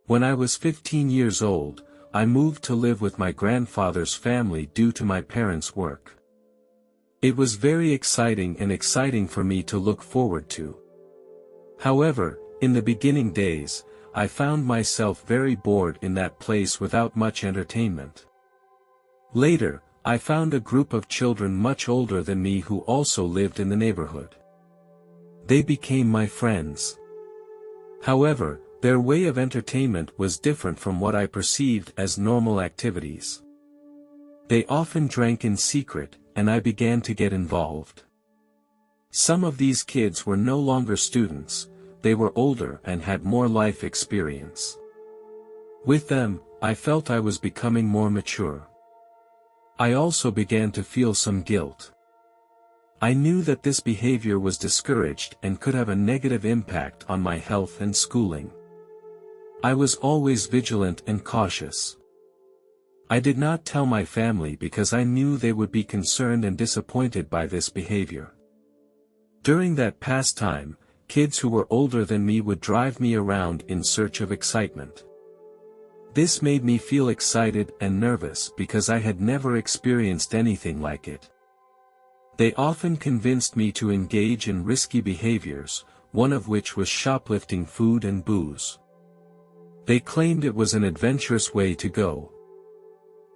When I was 15 years old, I moved to live with my grandfather's family due to my parents' work. It was very exciting for me to look forward to. However, in the beginning days, I found myself very bored in that place without much entertainment. Later, I found a group of children much older than me who also lived in the neighborhood. They became my friends. However, their way of entertainment was different from what I perceived as normal activities. They often drank in secret, and I began to get involved. Some of these kids were no longer students, they were older and had more life experience. With them, I felt I was becoming more mature. I also began to feel some guilt. I knew that this behavior was discouraged and could have a negative impact on my health and schooling. I was always vigilant and cautious. I did not tell my family because I knew they would be concerned and disappointed by this behavior. During that pastime, kids who were older than me would drive me around in search of excitement. This made me feel excited and nervous because I had never experienced anything like it. They often convinced me to engage in risky behaviors, one of which was shoplifting food and booze. They claimed it was an adventurous way to go.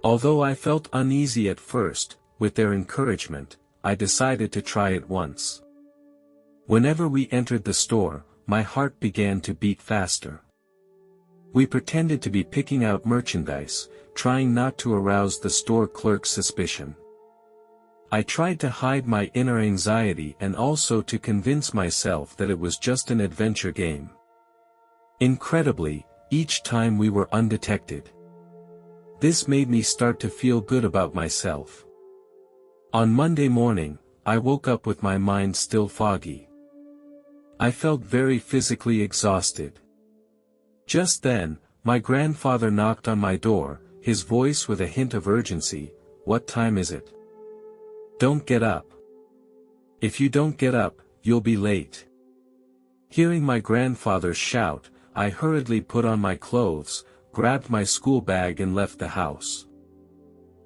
Although I felt uneasy at first, with their encouragement, I decided to try it once. Whenever we entered the store, my heart began to beat faster. We pretended to be picking out merchandise, trying not to arouse the store clerk's suspicion. I tried to hide my inner anxiety and also to convince myself that it was just an adventure game. Incredibly, each time we were undetected. This made me start to feel good about myself. On Monday morning, I woke up with my mind still foggy. I felt very physically exhausted. Just then, my grandfather knocked on my door, his voice with a hint of urgency. "What time is it? Don't get up. If you don't get up, you'll be late." Hearing my grandfather shout, I hurriedly put on my clothes, grabbed my school bag and left the house.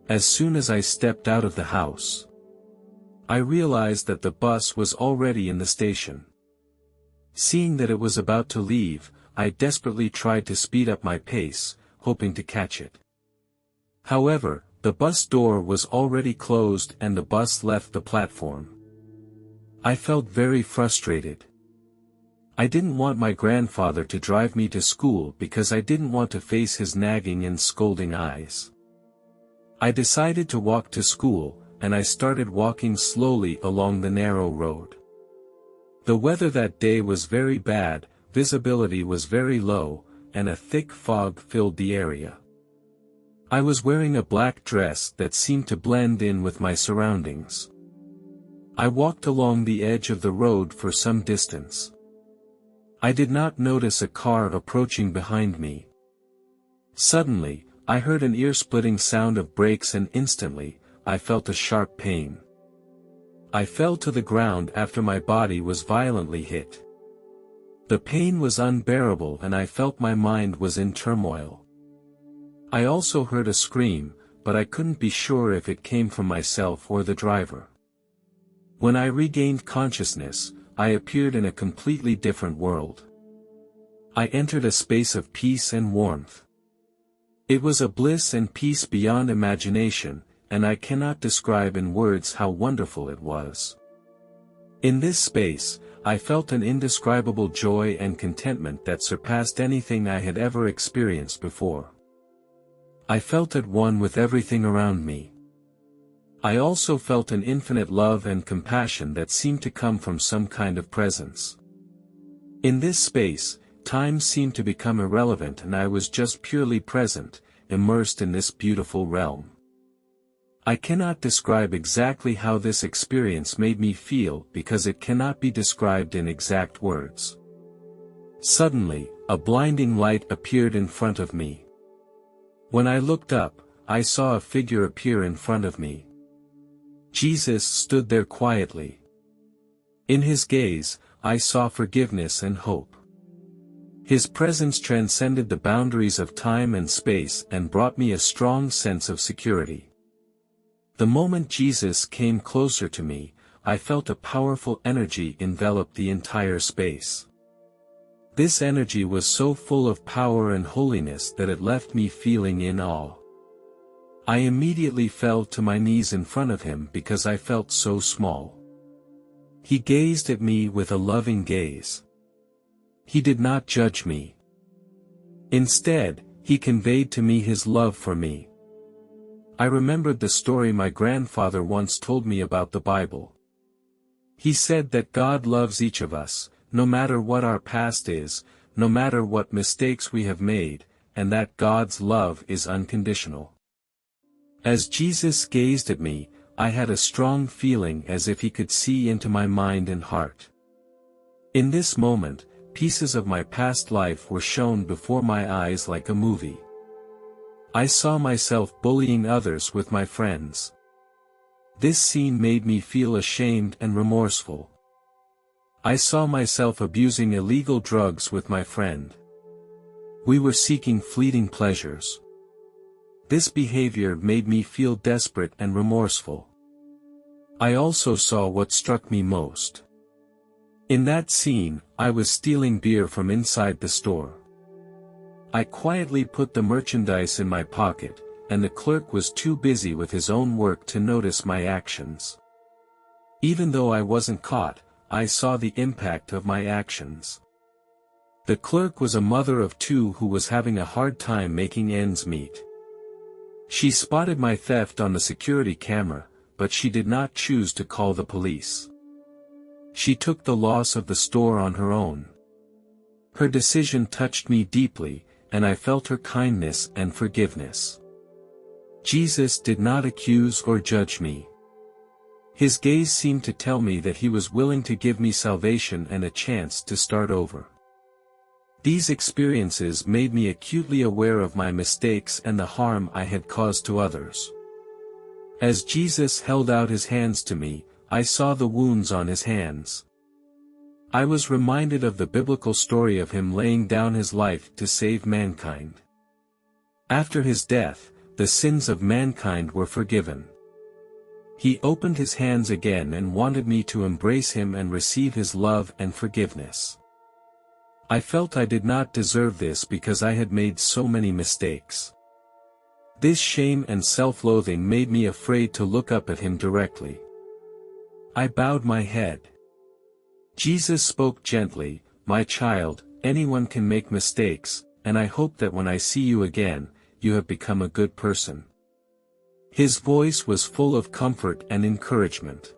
As soon as I stepped out of the house, I realized that the bus was already in the station. Seeing that it was about to leave, I desperately tried to speed up my pace, hoping to catch it. However, the bus door was already closed and the bus left the platform. I felt very frustrated. I didn't want my grandfather to drive me to school because I didn't want to face his nagging and scolding eyes. I decided to walk to school, and I started walking slowly along the narrow road. The weather that day was very bad, visibility was very low, and a thick fog filled the area. I was wearing a black dress that seemed to blend in with my surroundings. I walked along the edge of the road for some distance. I did not notice a car approaching behind me. Suddenly, I heard an ear-splitting sound of brakes and instantly, I felt a sharp pain. I fell to the ground after my body was violently hit. The pain was unbearable and I felt my mind was in turmoil. I also heard a scream, but I couldn't be sure if it came from myself or the driver. When I regained consciousness, I appeared in a completely different world. I entered a space of peace and warmth. It was a bliss and peace beyond imagination, and I cannot describe in words how wonderful it was. In this space, I felt an indescribable joy and contentment that surpassed anything I had ever experienced before. I felt at one with everything around me. I also felt an infinite love and compassion that seemed to come from some kind of presence. In this space, time seemed to become irrelevant and I was just purely present, immersed in this beautiful realm. I cannot describe exactly how this experience made me feel because it cannot be described in exact words. Suddenly, a blinding light appeared in front of me. When I looked up, I saw a figure appear in front of me. Jesus stood there quietly. In his gaze, I saw forgiveness and hope. His presence transcended the boundaries of time and space and brought me a strong sense of security. The moment Jesus came closer to me, I felt a powerful energy envelop the entire space. This energy was so full of power and holiness that it left me feeling in awe. I immediately fell to my knees in front of him because I felt so small. He gazed at me with a loving gaze. He did not judge me. Instead, he conveyed to me his love for me. I remembered the story my grandfather once told me about the Bible. He said that God loves each of us, no matter what our past is, no matter what mistakes we have made, and that God's love is unconditional. As Jesus gazed at me, I had a strong feeling as if he could see into my mind and heart. In this moment, pieces of my past life were shown before my eyes like a movie. I saw myself bullying others with my friends. This scene made me feel ashamed and remorseful. I saw myself abusing illegal drugs with my friend. We were seeking fleeting pleasures. This behavior made me feel desperate and remorseful. I also saw what struck me most. In that scene, I was stealing beer from inside the store. I quietly put the merchandise in my pocket, and the clerk was too busy with his own work to notice my actions. Even though I wasn't caught, I saw the impact of my actions. The clerk was a mother of two who was having a hard time making ends meet. She spotted my theft on the security camera, but she did not choose to call the police. She took the loss of the store on her own. Her decision touched me deeply, and I felt her kindness and forgiveness. Jesus did not accuse or judge me. His gaze seemed to tell me that he was willing to give me salvation and a chance to start over. These experiences made me acutely aware of my mistakes and the harm I had caused to others. As Jesus held out his hands to me, I saw the wounds on his hands. I was reminded of the biblical story of him laying down his life to save mankind. After his death, the sins of mankind were forgiven. He opened his hands again and wanted me to embrace him and receive his love and forgiveness. I felt I did not deserve this because I had made so many mistakes. This shame and self-loathing made me afraid to look up at him directly. I bowed my head. Jesus spoke gently, "My child, anyone can make mistakes, and I hope that when I see you again, you have become a good person." His voice was full of comfort and encouragement.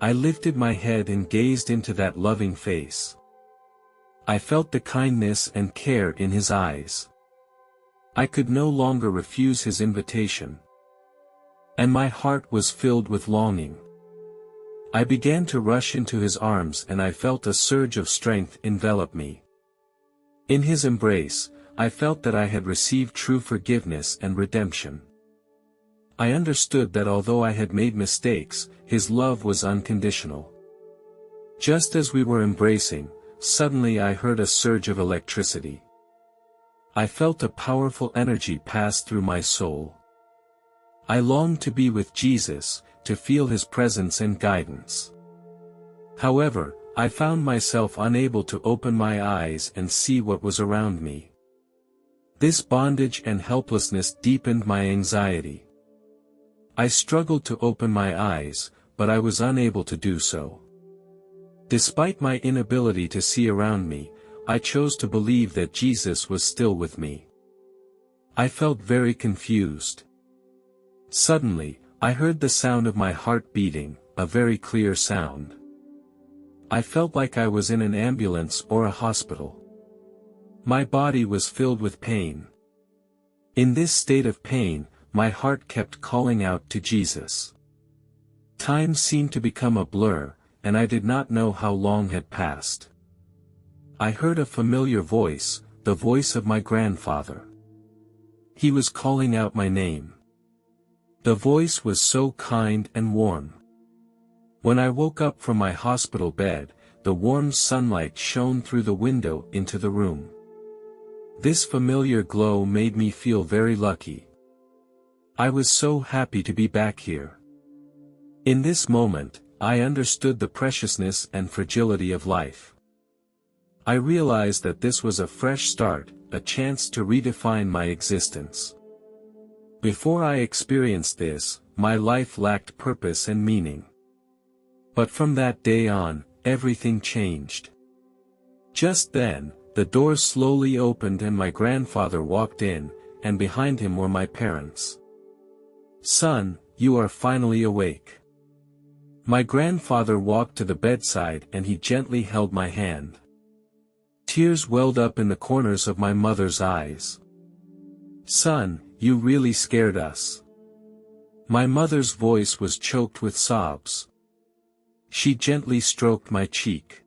I lifted my head and gazed into that loving face. I felt the kindness and care in his eyes. I could no longer refuse his invitation. And my heart was filled with longing. I began to rush into his arms and I felt a surge of strength envelop me. In his embrace, I felt that I had received true forgiveness and redemption. I understood that although I had made mistakes, his love was unconditional. Just as we were embracing, suddenly I heard a surge of electricity. I felt a powerful energy pass through my soul. I longed to be with Jesus, to feel his presence and guidance. However, I found myself unable to open my eyes and see what was around me. This bondage and helplessness deepened my anxiety. I struggled to open my eyes, but I was unable to do so. Despite my inability to see around me, I chose to believe that Jesus was still with me. I felt very confused. Suddenly, I heard the sound of my heart beating, a very clear sound. I felt like I was in an ambulance or a hospital. My body was filled with pain. In this state of pain, my heart kept calling out to Jesus. Time seemed to become a blur, and I did not know how long had passed. I heard a familiar voice, the voice of my grandfather. He was calling out my name. The voice was so kind and warm. When I woke up from my hospital bed, the warm sunlight shone through the window into the room. This familiar glow made me feel very lucky. I was so happy to be back here. In this moment, I understood the preciousness and fragility of life. I realized that this was a fresh start, a chance to redefine my existence. Before I experienced this, my life lacked purpose and meaning. But from that day on, everything changed. Just then, the door slowly opened and my grandfather walked in, and behind him were my parents. "Son, you are finally awake." My grandfather walked to the bedside and he gently held my hand. Tears welled up in the corners of my mother's eyes. "Son, you really scared us." My mother's voice was choked with sobs. She gently stroked my cheek.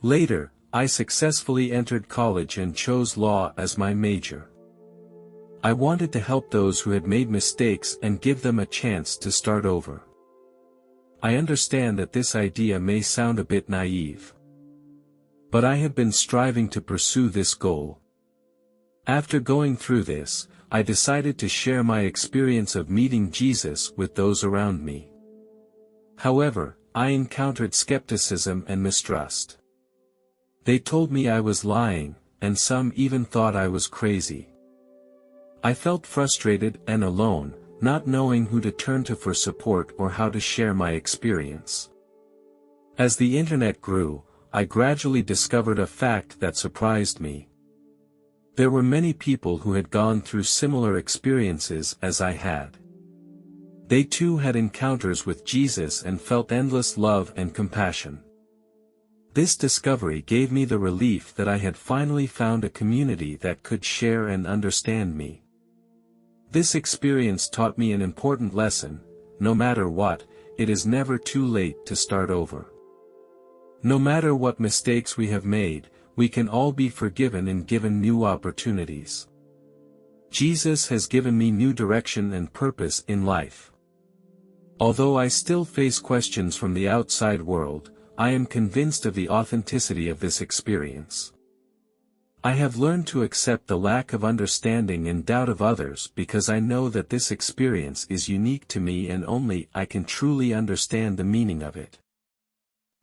Later, I successfully entered college and chose law as my major. I wanted to help those who had made mistakes and give them a chance to start over. I understand that this idea may sound a bit naive. But I have been striving to pursue this goal. After going through this, I decided to share my experience of meeting Jesus with those around me. However, I encountered skepticism and mistrust. They told me I was lying, and some even thought I was crazy. I felt frustrated and alone, not knowing who to turn to for support or how to share my experience. As the internet grew, I gradually discovered a fact that surprised me. There were many people who had gone through similar experiences as I had. They too had encounters with Jesus and felt endless love and compassion. This discovery gave me the relief that I had finally found a community that could share and understand me. This experience taught me an important lesson: no matter what, it is never too late to start over. No matter what mistakes we have made, we can all be forgiven and given new opportunities. Jesus has given me new direction and purpose in life. Although I still face questions from the outside world, I am convinced of the authenticity of this experience. I have learned to accept the lack of understanding and doubt of others because I know that this experience is unique to me and only I can truly understand the meaning of it.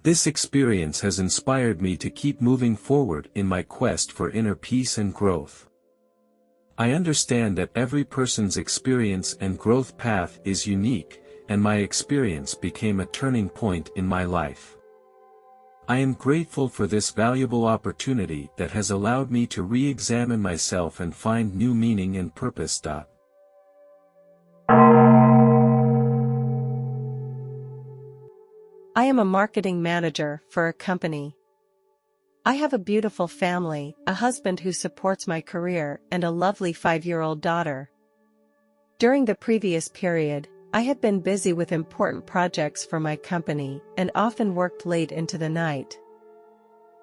This experience has inspired me to keep moving forward in my quest for inner peace and growth. I understand that every person's experience and growth path is unique, and my experience became a turning point in my life. I am grateful for this valuable opportunity that has allowed me to re-examine myself and find new meaning and purpose. I am a marketing manager for a company. I have a beautiful family, a husband who supports my career, and a lovely 5-year-old daughter. During the previous period, I had been busy with important projects for my company and often worked late into the night.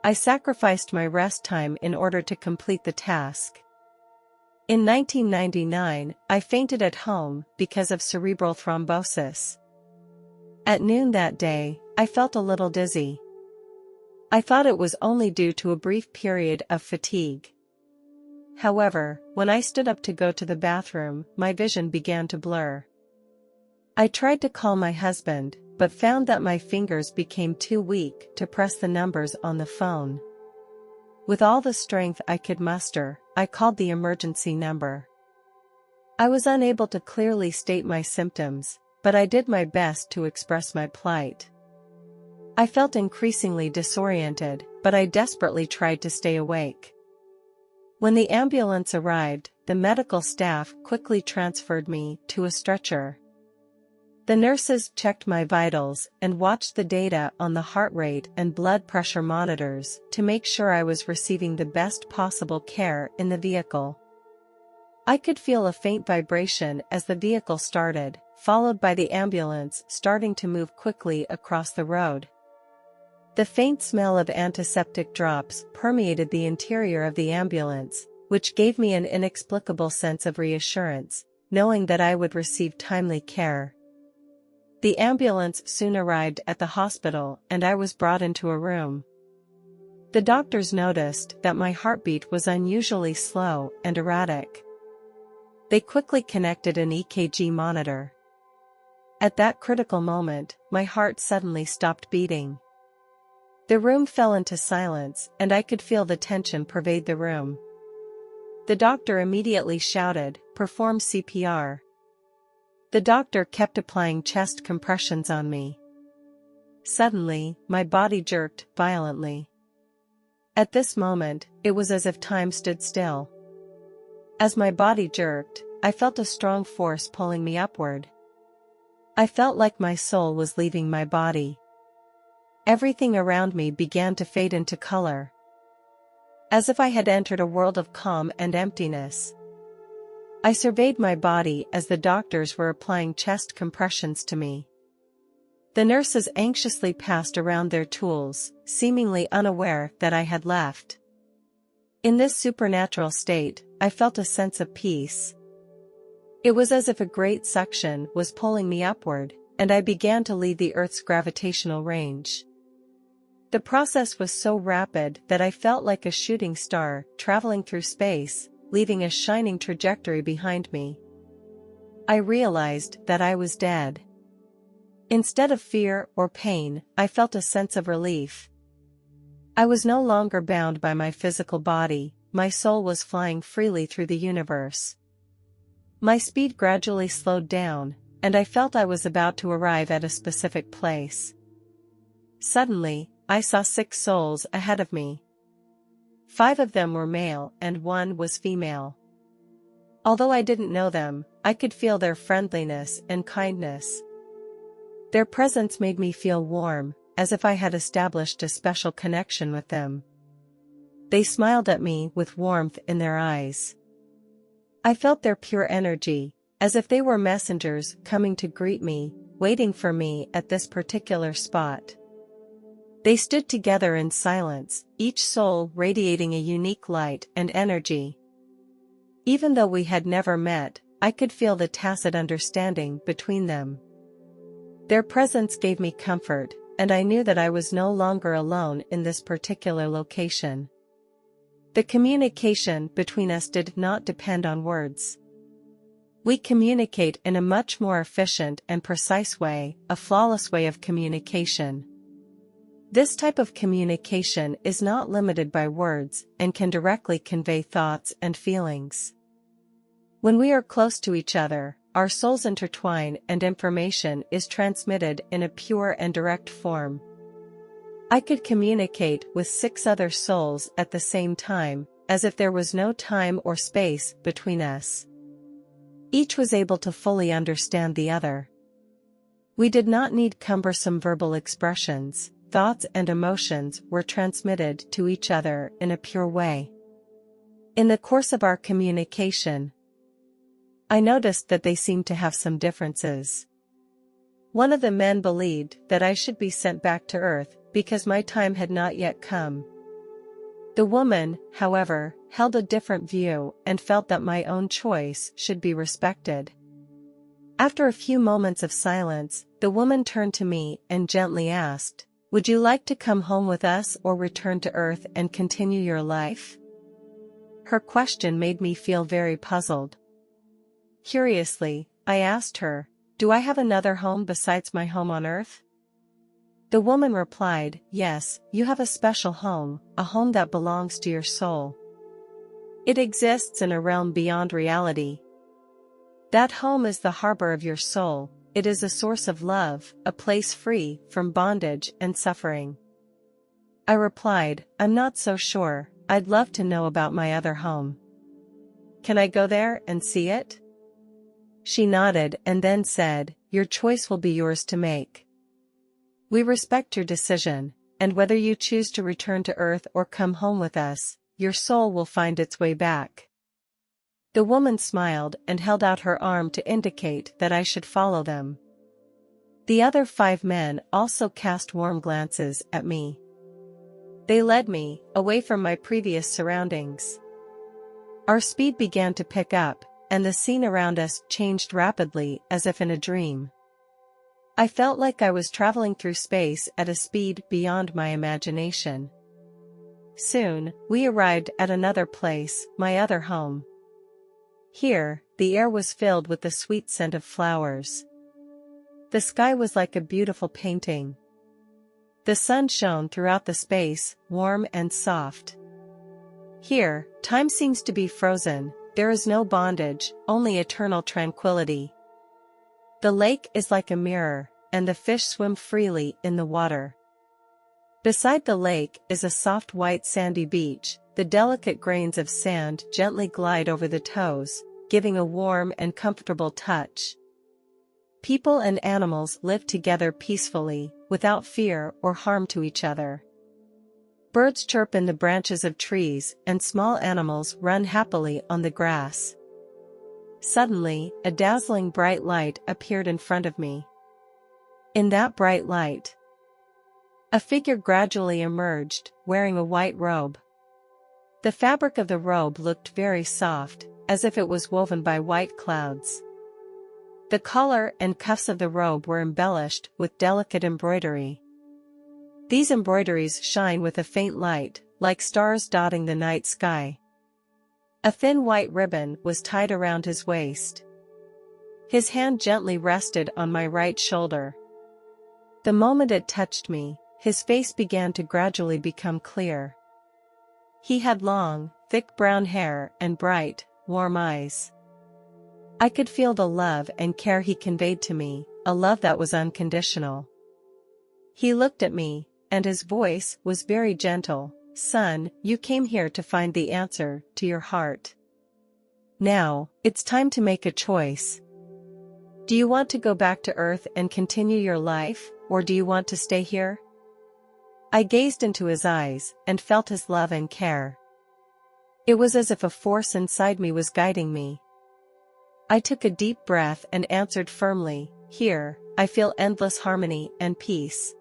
I sacrificed my rest time in order to complete the task. In 1999, I fainted at home because of cerebral thrombosis. At noon that day, I felt a little dizzy. I thought it was only due to a brief period of fatigue. However, when I stood up to go to the bathroom, my vision began to blur. I tried to call my husband, but found that my fingers became too weak to press the numbers on the phone. With all the strength I could muster, I called the emergency number. I was unable to clearly state my symptoms, but I did my best to express my plight. I felt increasingly disoriented, but I desperately tried to stay awake. When the ambulance arrived, the medical staff quickly transferred me to a stretcher. The nurses checked my vitals and watched the data on the heart rate and blood pressure monitors to make sure I was receiving the best possible care in the vehicle. I could feel a faint vibration as the vehicle started, followed by the ambulance starting to move quickly across the road. The faint smell of antiseptic drops permeated the interior of the ambulance, which gave me an inexplicable sense of reassurance, knowing that I would receive timely care. The ambulance soon arrived at the hospital and I was brought into a room. The doctors noticed that my heartbeat was unusually slow and erratic. They quickly connected an EKG monitor. At that critical moment, my heart suddenly stopped beating. The room fell into silence and I could feel the tension pervade the room. The doctor immediately shouted, "Perform CPR." The doctor kept applying chest compressions on me. Suddenly, my body jerked violently. At this moment, it was as if time stood still. As my body jerked, I felt a strong force pulling me upward. I felt like my soul was leaving my body. Everything around me began to fade into color. As if I had entered a world of calm and emptiness. I surveyed my body as the doctors were applying chest compressions to me. The nurses anxiously passed around their tools, seemingly unaware that I had left. In this supernatural state, I felt a sense of peace. It was as if a great suction was pulling me upward, and I began to leave the Earth's gravitational range. The process was so rapid that I felt like a shooting star traveling through space, leaving a shining trajectory behind me. I realized that I was dead. Instead of fear or pain, I felt a sense of relief. I was no longer bound by my physical body, my soul was flying freely through the universe. My speed gradually slowed down, and I felt I was about to arrive at a specific place. Suddenly, I saw 6 souls ahead of me. 5 of them were male and 1 was female. Although I didn't know them, I could feel their friendliness and kindness. Their presence made me feel warm, as if I had established a special connection with them. They smiled at me with warmth in their eyes. I felt their pure energy, as if they were messengers coming to greet me, waiting for me at this particular spot. They stood together in silence, each soul radiating a unique light and energy. Even though we had never met, I could feel the tacit understanding between them. Their presence gave me comfort, and I knew that I was no longer alone in this particular location. The communication between us did not depend on words. We communicate in a much more efficient and precise way, a flawless way of communication. This type of communication is not limited by words and can directly convey thoughts and feelings. When we are close to each other, our souls intertwine and information is transmitted in a pure and direct form. I could communicate with 6 other souls at the same time, as if there was no time or space between us. Each was able to fully understand the other. We did not need cumbersome verbal expressions. Thoughts and emotions were transmitted to each other in a pure way. In the course of our communication, I noticed that they seemed to have some differences. One of the men believed that I should be sent back to Earth because my time had not yet come. The woman, however, held a different view and felt that my own choice should be respected. After a few moments of silence, the woman turned to me and gently asked, "Would you like to come home with us or return to Earth and continue your life?" Her question made me feel very puzzled. Curiously, I asked her, "Do I have another home besides my home on Earth?" The woman replied, "Yes, you have a special home, a home that belongs to your soul. It exists in a realm beyond reality. That home is the harbor of your soul, it is a source of love, a place free from bondage and suffering." I replied, "I'm not so sure, I'd love to know about my other home. Can I go there and see it?" She nodded and then said, "Your choice will be yours to make. We respect your decision, and whether you choose to return to Earth or come home with us, your soul will find its way back." The woman smiled and held out her arm to indicate that I should follow them. The other 5 men also cast warm glances at me. They led me, away from my previous surroundings. Our speed began to pick up, and the scene around us changed rapidly as if in a dream. I felt like I was traveling through space at a speed beyond my imagination. Soon, we arrived at another place, my other home. Here, the air was filled with the sweet scent of flowers. The sky was like a beautiful painting. The sun shone throughout the space, warm and soft. Here, time seems to be frozen, there is no bondage, only eternal tranquility. The lake is like a mirror, and the fish swim freely in the water. Beside the lake is a soft white sandy beach, the delicate grains of sand gently glide over the toes, giving a warm and comfortable touch. People and animals live together peacefully, without fear or harm to each other. Birds chirp in the branches of trees and small animals run happily on the grass. Suddenly, a dazzling bright light appeared in front of me. In that bright light, a figure gradually emerged, wearing a white robe. The fabric of the robe looked very soft, as if it was woven by white clouds. The collar and cuffs of the robe were embellished with delicate embroidery. These embroideries shine with a faint light, like stars dotting the night sky. A thin white ribbon was tied around his waist. His hand gently rested on my right shoulder. The moment it touched me, his face began to gradually become clear. He had long, thick brown hair and bright, warm eyes. I could feel the love and care he conveyed to me, a love that was unconditional. He looked at me, and his voice was very gentle. "Son, you came here to find the answer to your heart. Now, it's time to make a choice. Do you want to go back to Earth and continue your life, or do you want to stay here?" I gazed into his eyes, and felt his love and care. It was as if a force inside me was guiding me. I took a deep breath and answered firmly, "Here, I feel endless harmony and peace.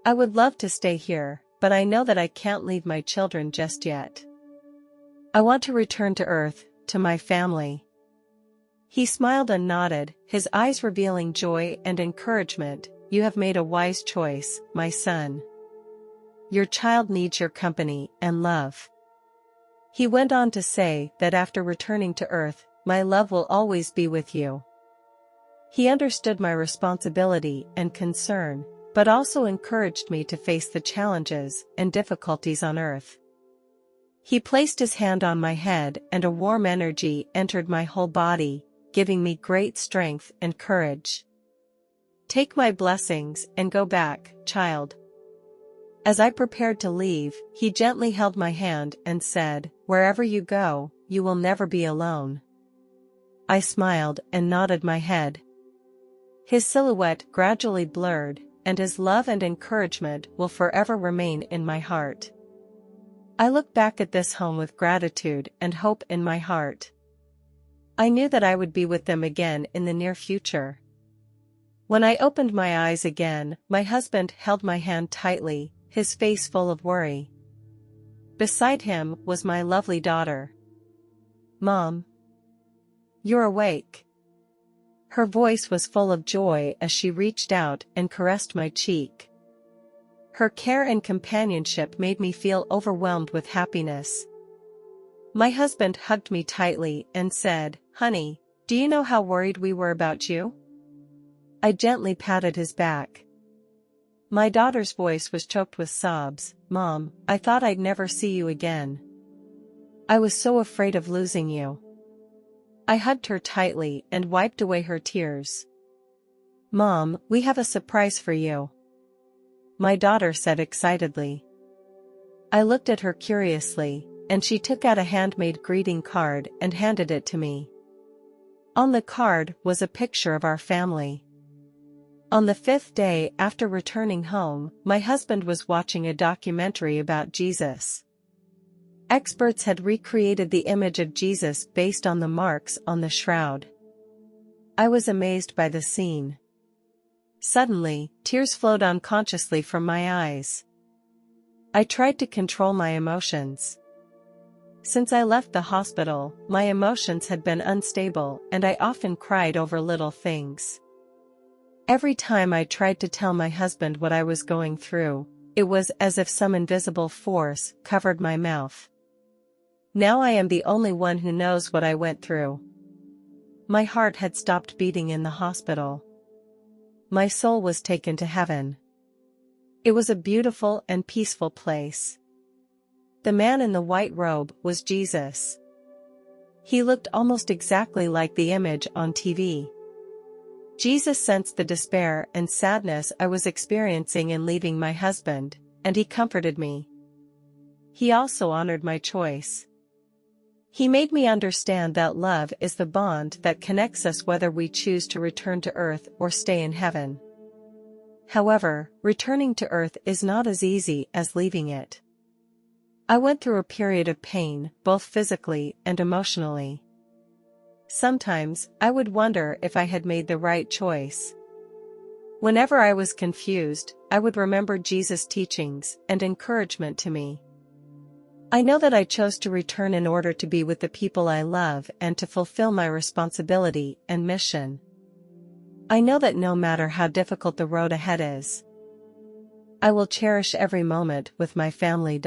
I would love to stay here, but I know that I can't leave my children just yet. I want to return to Earth, to my family." He smiled and nodded, his eyes revealing joy and encouragement. "You have made a wise choice, my son. Your child needs your company and love." He went on to say that after returning to Earth, my love will always be with you. He understood my responsibility and concern, but also encouraged me to face the challenges and difficulties on Earth. He placed his hand on my head and a warm energy entered my whole body, giving me great strength and courage. "Take my blessings and go back, child." As I prepared to leave, he gently held my hand and said, "Wherever you go, you will never be alone." I smiled and nodded my head. His silhouette gradually blurred, and his love and encouragement will forever remain in my heart. I look back at this home with gratitude and hope in my heart. I knew that I would be with them again in the near future. When I opened my eyes again, my husband held my hand tightly, his face full of worry. Beside him was my lovely daughter. "Mom, you're awake." Her voice was full of joy as she reached out and caressed my cheek. Her care and companionship made me feel overwhelmed with happiness. My husband hugged me tightly and said, "Honey, do you know how worried we were about you?" I gently patted his back. My daughter's voice was choked with sobs. "Mom, I thought I'd never see you again. I was so afraid of losing you." I hugged her tightly and wiped away her tears. "Mom, we have a surprise for you," my daughter said excitedly. I looked at her curiously, and she took out a handmade greeting card and handed it to me. On the card was a picture of our family. On the 5th day after returning home, my husband was watching a documentary about Jesus. Experts had recreated the image of Jesus based on the marks on the shroud. I was amazed by the scene. Suddenly, tears flowed unconsciously from my eyes. I tried to control my emotions. Since I left the hospital, my emotions had been unstable and I often cried over little things. Every time I tried to tell my husband what I was going through, it was as if some invisible force covered my mouth. Now I am the only one who knows what I went through. My heart had stopped beating in the hospital. My soul was taken to heaven. It was a beautiful and peaceful place. The man in the white robe was Jesus. He looked almost exactly like the image on TV. Jesus sensed the despair and sadness I was experiencing in leaving my husband, and he comforted me. He also honored my choice. He made me understand that love is the bond that connects us whether we choose to return to earth or stay in heaven. However, returning to earth is not as easy as leaving it. I went through a period of pain, both physically and emotionally. Sometimes, I would wonder if I had made the right choice. Whenever I was confused, I would remember Jesus' teachings and encouragement to me. I know that I chose to return in order to be with the people I love and to fulfill my responsibility and mission. I know that no matter how difficult the road ahead is, I will cherish every moment with my family.